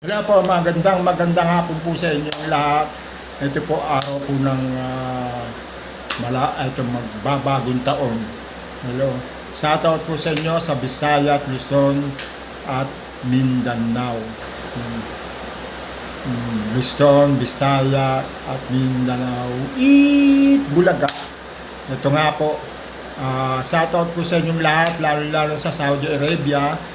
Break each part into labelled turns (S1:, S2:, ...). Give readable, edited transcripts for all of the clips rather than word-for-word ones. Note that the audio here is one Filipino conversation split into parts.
S1: Wala po, magandang hapon po sa inyong lahat. Ito po araw po ng ito magbabagong taon. Hello. Shoutout po sa inyo sa Visayas, Luzon at Mindanao. Luzon, Visayas at Mindanao. Bulaga. Ito nga po. Shoutout po sa inyong lahat, lalo sa Saudi Arabia.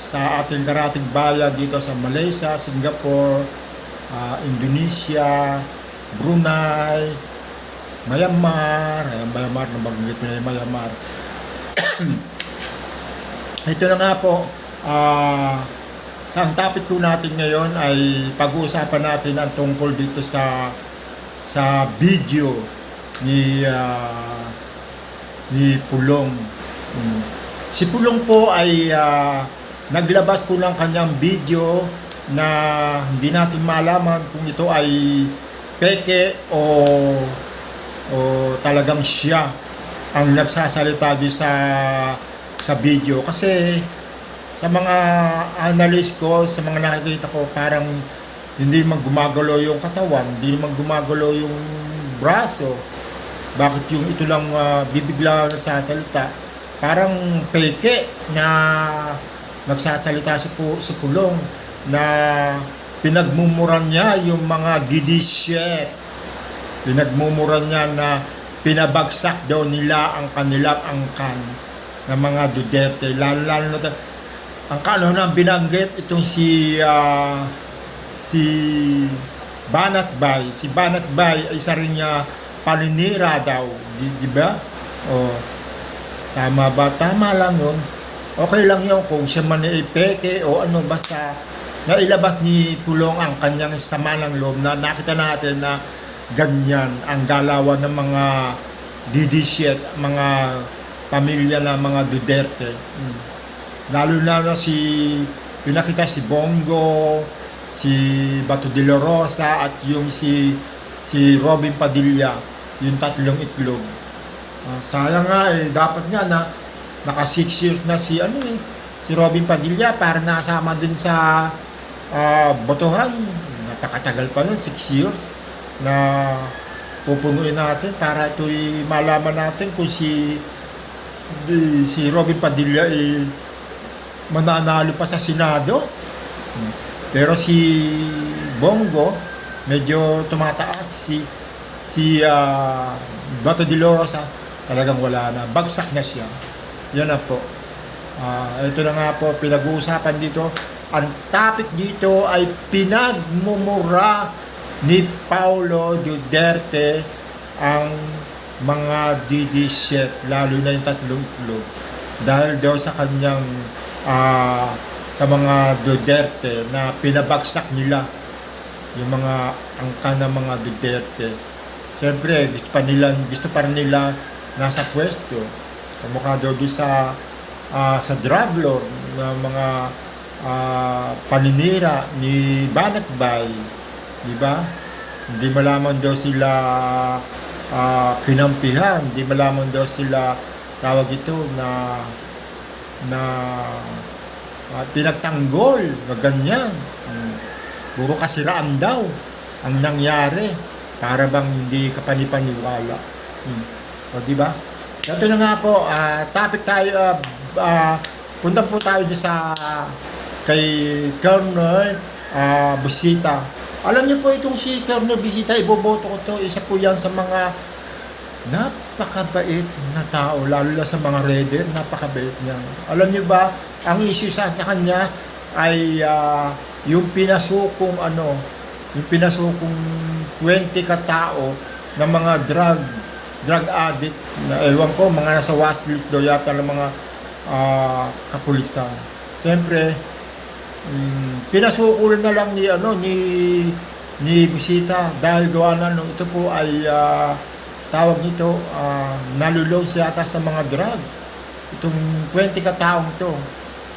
S1: Sa ating karating bayan dito sa Malaysia, Singapore, Indonesia, Brunei, Myanmar, nabanggit ko na yung Myanmar. Ito na nga po, sa ang topic po natin ngayon ay pag-uusapan natin ang tungkol dito sa video ni Pulong. Si Pulong po ay naglabas po ng kanyang video na hindi natin malaman kung ito ay peke o talagang siya ang nagsasalita di sa video. Kasi sa mga analyst ko, sa mga nakikita ko, parang hindi man gumagalaw yung katawan, hindi man gumagalaw yung braso. Bakit yung ito lang bibigla nagsasalita? Parang peke na nagsasalita si Pulong na pinagmumuran niya yung mga didisye. Pinagmumuran niya na pinabagsak daw nila ang kanilang angkan ng mga Duterte. Lalo na ang kano na binanggit itong si Banat Bay. Si Banat Bay ay isa rin niya paninira daw. Di ba? Tama ba? Tama lang yun. Okay lang yun kung siya man ay peke o ano, basta nailabas ni Pulong ang kanyang sama ng loob na nakita natin na ganyan ang galawan ng mga DDC, mga pamilya ng mga Duterte. Lalo na si pinakita si Bongo, si Bato de la Rosa at yung si Robin Padilla, yung tatlong itlog. Sayang nga dapat nga na naka 6 years na si Robin Padilla para nasama dun sa botohan. Napakatagal pa nun, 6 years na pupunuin natin para ito'y malaman natin kung si Robin Padilla ay mananalo pa sa Senado. Pero si Bongo medyo tumataas, si Bato de la Rosa talagang wala na, bagsak na siya. Yan na po. Ito na nga po pinag-uusapan dito. Ang topic dito ay pinagmumura ni Paulo Duterte ang mga DDC, lalo na yung tatlong itlog, dahil daw sa kanyang sa mga Duterte na pinabagsak nila yung mga angkan ng mga Duterte. Siyempre gusto pa rin nila nasa pwesto. Kamukha daw doon sa drug lord na mga paninira ni Banat Bay, di ba? Hindi malaman daw sila kinampihan, hindi malaman daw sila tawag ito na pinagtanggol na ganyan. Puro kasiraan daw ang nangyari para bang hindi ka panipaniwala. O, di ba? Ito na nga po, topic tayo, punta po tayo kay Colonel Busita. Alam niyo po itong si Colonel Busita, iboboto ko to, isa po yan sa mga napakabait na tao, lalo na sa mga Raider, napakabait niya. Alam niyo ba, ang issue sa kanya ay yung pinasukong 20 katao ng mga drug addict na ewan ko, mga nasa watchlist daw yata ng mga kapulisan. Siyempre, pinasukol na lang ni Busita dahil gawa na ito po ay tawag nito, nalulong siya ata sa mga drugs. Itong 20 kataong to.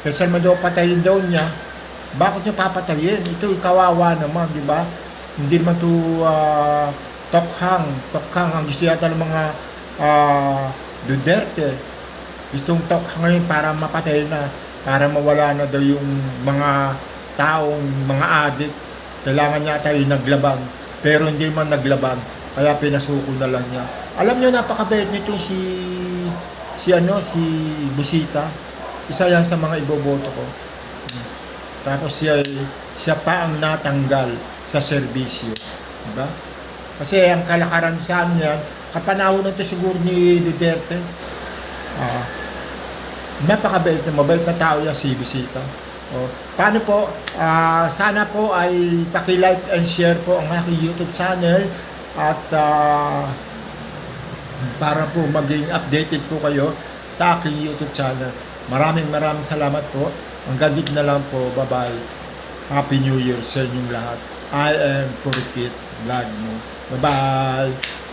S1: Kasi daw patayin daw niya. Bakit niya papatayin? Ito kawawa naman, di ba? Hindi naman ito tokhang ang gusto yata ng mga Duterte. Gustong tokhang ngayon para mapatay na, para mawala na daw yung mga taong mga adik, kailangan niya tayo naglaban, pero hindi man naglaban, kaya pinasuko na lang niya. Alam niyo, napakabait nito si Busita. Isa yan sa mga iboboto ko. Tapos siya pa ang natanggal sa serbisyo. Diba? Kasi ang kalakaran sa niyan, kapanahon na ito siguro ni Duterte. Napakabait na, mabait na tao yan si Busita. Paano po? Sana po ay paki-like and share po ang aking YouTube channel at para po maging updated po kayo sa aking YouTube channel. Maraming salamat po. Hanggang dito na lang po. Bye-bye. Happy New Year sa inyong lahat. I am Purkit Vlog mo. Bye-bye.